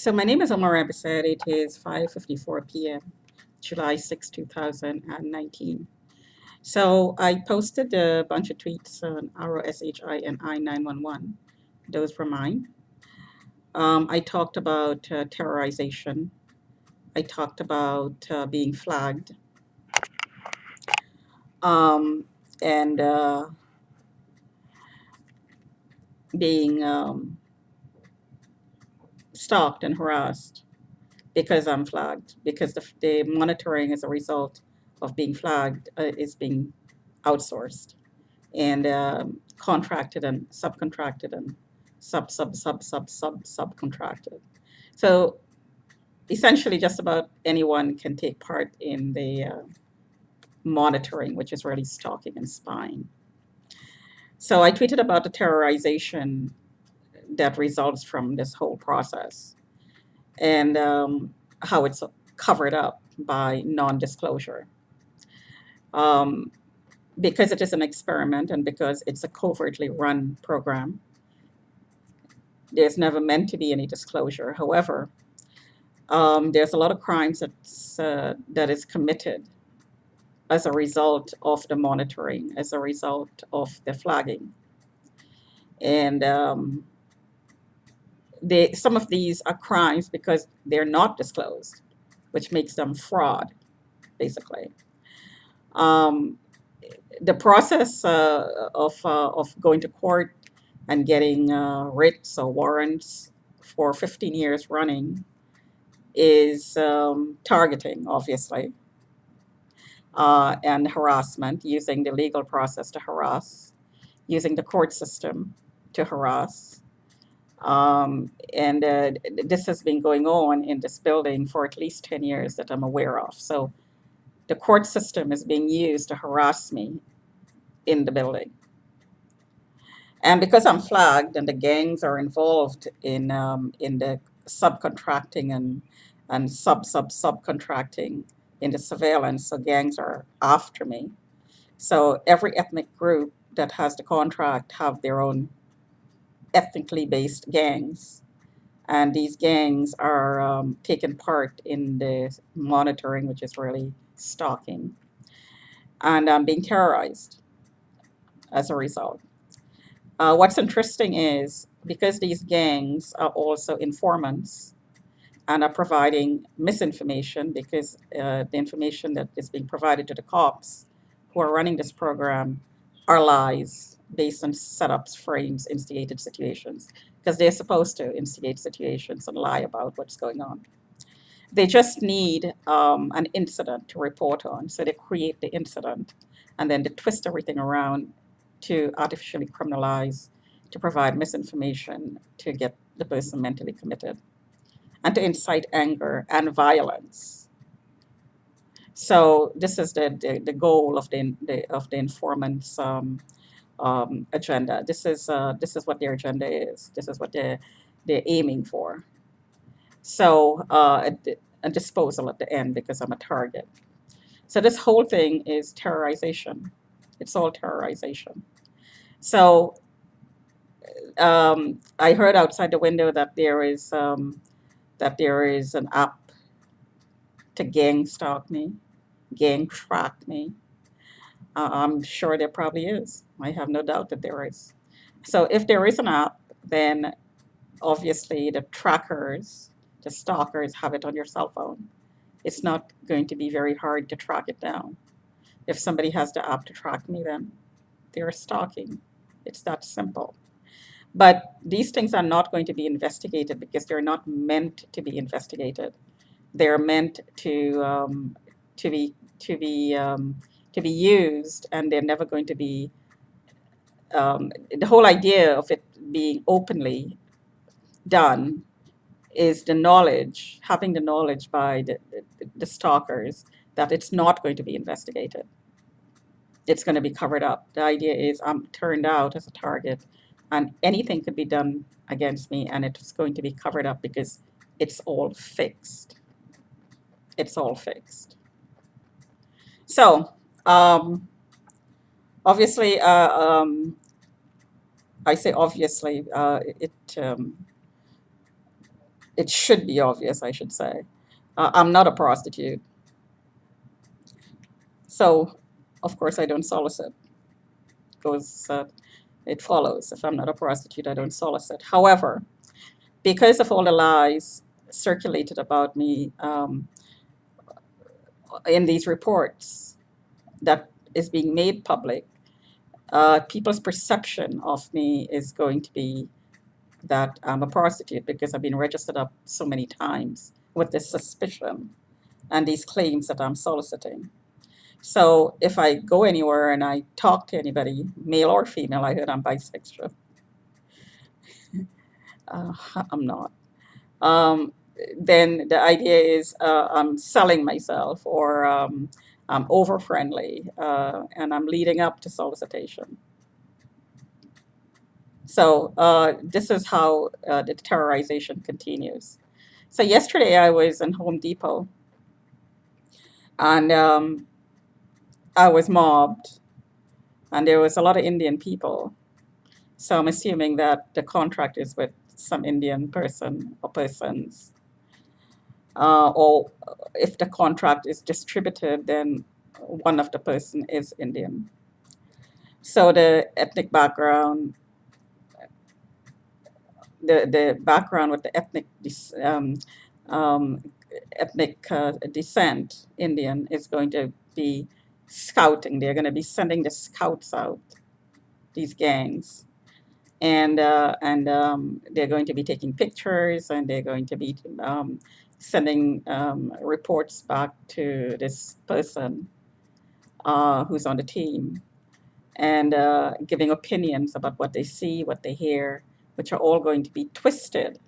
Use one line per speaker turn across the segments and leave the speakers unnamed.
So my name is Omar Abisad. It is 5:54 p.m., July 6, 2019. So I posted a bunch of tweets on ROSHI and I-911. Those were mine. I talked about terrorization. I talked about being flagged um, and being stalked and harassed because I'm flagged, because the monitoring as a result of being flagged is being outsourced and contracted and subcontracted and subcontracted. So essentially, just about anyone can take part in the monitoring, which is really stalking and spying. So I tweeted about the terrorization that results from this whole process and how it's covered up by non-disclosure. Um, because it is an experiment and because it's a covertly run program, there's never meant to be any disclosure. However, there's a lot of crimes that is committed as a result of the monitoring, as a result of the flagging, and some of these are crimes because they're not disclosed, which makes them fraud, basically. Um, the process of going to court and getting writs or warrants for 15 years running is targeting, obviously, and harassment, using the legal process to harass, using the court system to harass. And this has been going on in this building for at least 10 years that I'm aware of. So the court system is being used to harass me in the building. And because I'm flagged and the gangs are involved in the subcontracting and subcontracting in the surveillance, so gangs are after me. So every ethnic group that has the contract have their own ethnically based gangs. And these gangs are taking part in the monitoring, which is really stalking, and being terrorized as a result. What's interesting is because these gangs are also informants and are providing misinformation, because the information that is being provided to the cops who are running this program are lies based on setups, frames, instigated situations, because they're supposed to instigate situations and lie about what's going on. They just need an incident to report on. So they create the incident and then they twist everything around to artificially criminalize, to provide misinformation, to get the person mentally committed, and to incite anger and violence. So this is the goal of the informant's agenda. This is what their agenda is. This is what they're aiming for. So a disposal at the end because I'm a target. So this whole thing is terrorization. It's all terrorization. So I heard outside the window that there is an app to gang stalk me, gang track me. I'm sure there probably is. I have no doubt that there is. So if there is an app, then obviously the trackers, the stalkers have it on your cell phone. It's not going to be very hard to track it down. If somebody has the app to track me, then they're stalking. It's that simple. But these things are not going to be investigated because they're not meant to be investigated. They're meant to be to be to be used, and they're never going to be. The whole idea of it being openly done is the knowledge, having the knowledge by the stalkers that it's not going to be investigated. It's going to be covered up. The idea is I'm turned out as a target and anything could be done against me and it's going to be covered up because it's all fixed. It's all fixed. So, obviously, I say obviously, it It should be obvious, I should say. I'm not a prostitute, so of course I don't solicit. Goes, it follows. If I'm not a prostitute, I don't solicit. However, because of all the lies circulated about me in these reports that is being made public, people's perception of me is going to be that I'm a prostitute because I've been registered up so many times with this suspicion and these claims that I'm soliciting. So if I go anywhere and I talk to anybody, male or female, I heard I'm bisexual. Uh, I'm not. Um, then the idea is I'm selling myself or I'm over friendly and I'm leading up to solicitation. So this is how the terrorization continues. So yesterday I was in Home Depot and I was mobbed and there was a lot of Indian people. So I'm assuming that the contract is with some Indian person or persons. Or if the contract is distributed, then one of the person is Indian. So the ethnic background, the background with the um, ethnic descent, Indian, is going to be scouting. They're going to be sending the scouts out, these gangs, and they're going to be taking pictures and they're going to be sending reports back to this person who's on the team and giving opinions about what they see, what they hear, which are all going to be twisted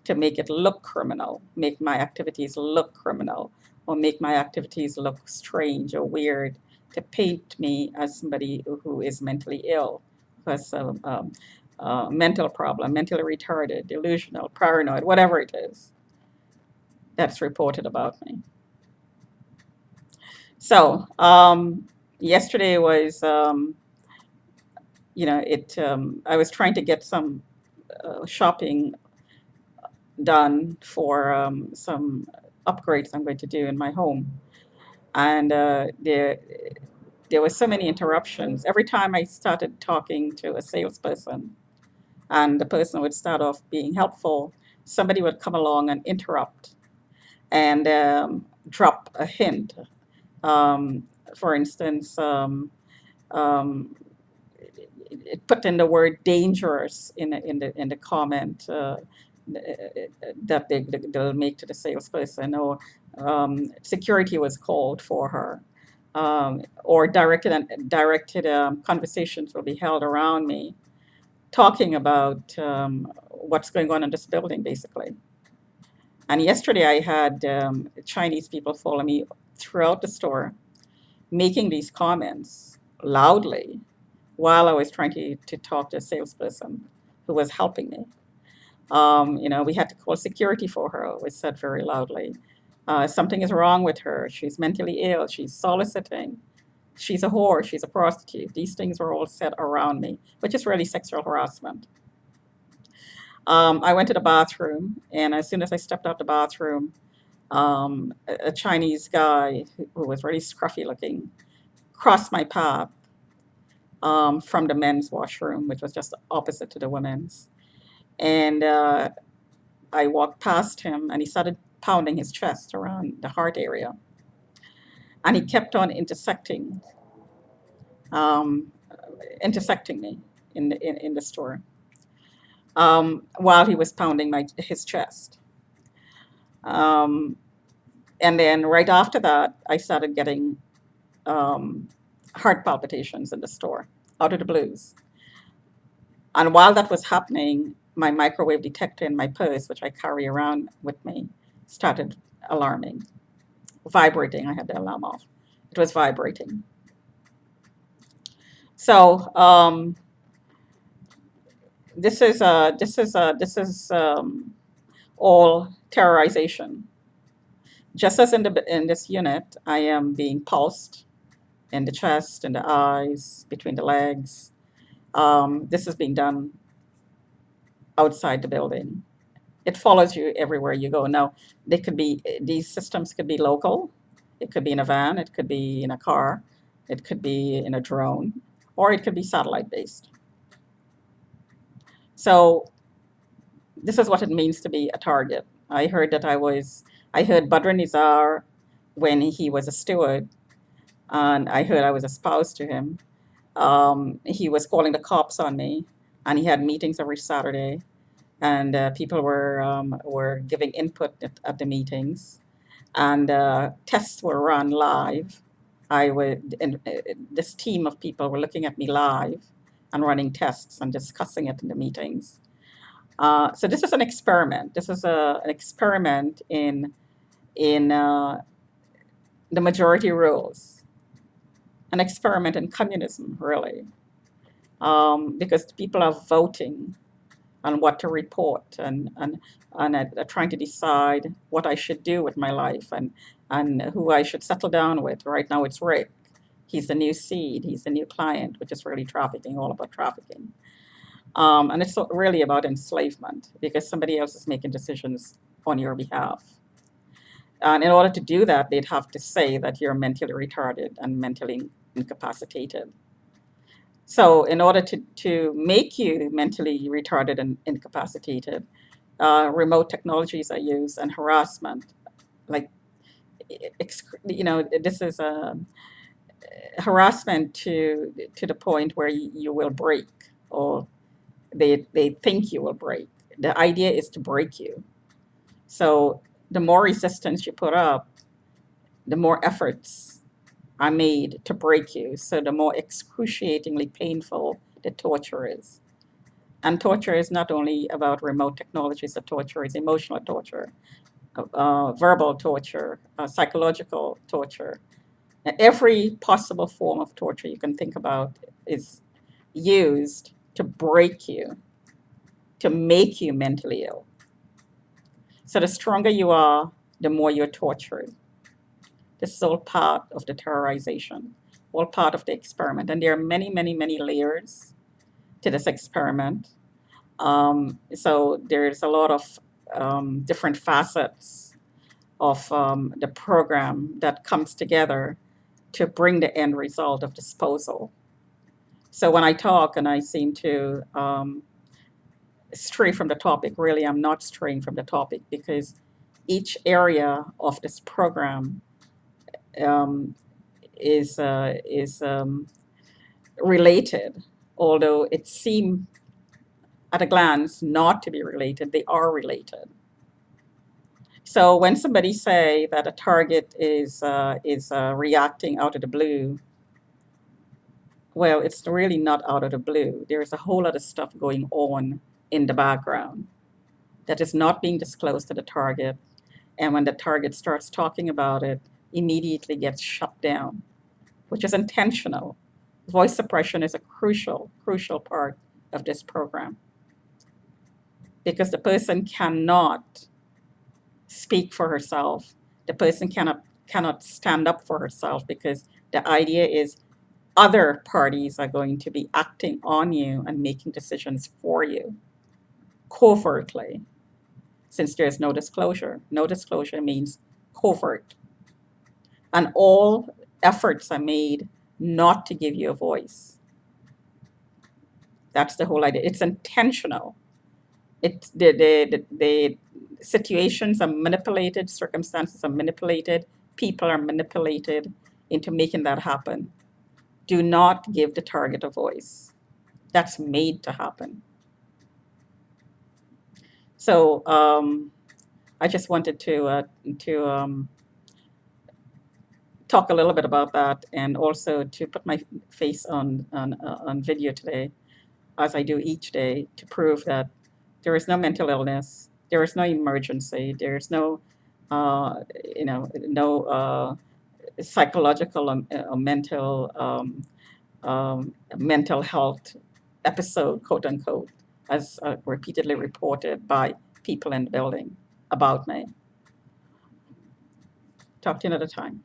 to make it look criminal, make my activities look criminal, or make my activities look strange or weird, to paint me as somebody who is mentally ill, who has a mental problem, mentally retarded, delusional, paranoid, whatever it is that's reported about me. So yesterday was, I was trying to get some shopping done for some upgrades I'm going to do in my home. And there were so many interruptions. Every time I started talking to a salesperson and the person would start off being helpful, somebody would come along and interrupt and drop a hint. Um, for instance, um, it put in the word dangerous in the comment that they'll make to the salesperson, or security was called for her, or directed conversations will be held around me, talking about what's going on in this building, basically. And yesterday I had Chinese people follow me throughout the store, making these comments loudly while I was trying to talk to a salesperson who was helping me. We had to call security for her, it was said very loudly. Something is wrong with her. She's mentally ill. She's soliciting. She's a whore. She's a prostitute. These things were all said around me, which is really sexual harassment. I went to the bathroom, and as soon as I stepped out the bathroom, a Chinese guy who was really scruffy looking crossed my path from the men's washroom, which was just opposite to the women's. And I walked past him, and he started pounding his chest around the heart area. And he kept on um, intersecting me in the store while he was pounding his chest. Um, and then right after that, I started getting um, heart palpitations in the store out of the blues. And while that was happening, my microwave detector in my purse, which I carry around with me, started alarming, vibrating. I had the alarm off. It was vibrating. So this is all terrorization. Just as in this unit, I am being pulsed in the chest, in the eyes, between the legs. This is being done outside the building. It follows you everywhere you go. Now, these systems could be local. It could be in a van. It could be in a car. It could be in a drone, or it could be satellite based. So this is what it means to be a target. I heard Badr Nizar when he was a steward, and I heard I was espoused to him. He was calling the cops on me, and he had meetings every Saturday, and people were giving input at the meetings, and tests were run live. And this team of people were looking at me live and running tests and discussing it in the meetings. So this is an experiment. This is an experiment in the majority rules, an experiment in communism, really, because people are voting on what to report and trying to decide what I should do with my life and who I should settle down with. Right now, it's Rick. He's the new seed. He's the new client, which is really trafficking, all about trafficking. And it's really about enslavement because somebody else is making decisions on your behalf. And in order to do that, they'd have to say that you're mentally retarded and mentally incapacitated. So, in order to make you mentally retarded and incapacitated, remote technologies are used and harassment. Like, this is a harassment to the point where you will break, or they think you will break. The idea is to break you. So, the more resistance you put up, the more efforts are made to break you. So, the more excruciatingly painful the torture is. And torture is not only about remote technologies of torture, it's emotional torture, verbal torture, psychological torture. Every possible form of torture you can think about is used to break you, to make you mentally ill. So the stronger you are, the more you're tortured. This is all part of the terrorization, all part of the experiment. And there are many, many, many layers to this experiment. So there's a lot of different facets of the program that comes together to bring the end result of disposal. So when I talk and I seem to stray from the topic, really I'm not straying from the topic because each area of this program um, is related, although it seems at a glance not to be related, they are related. So when somebody say that a target is reacting out of the blue, well, it's really not out of the blue. There is a whole lot of stuff going on in the background that is not being disclosed to the target. And when the target starts talking about it, immediately gets shut down, which is intentional. Voice suppression is a crucial, crucial part of this program because the person cannot speak for herself. The person cannot stand up for herself because the idea is other parties are going to be acting on you and making decisions for you covertly, since there's no disclosure. No disclosure means covert. And all efforts are made not to give you a voice. That's the whole idea. It's intentional. The situations are manipulated, circumstances are manipulated, people are manipulated into making that happen. Do not give the target a voice. That's made to happen. So I just wanted to talk a little bit about that, and also to put my face on video today, as I do each day, to prove that there is no mental illness, there is no emergency, there is no no psychological or mental health episode, quote unquote, as repeatedly reported by people in the building about me. Talk to you another time.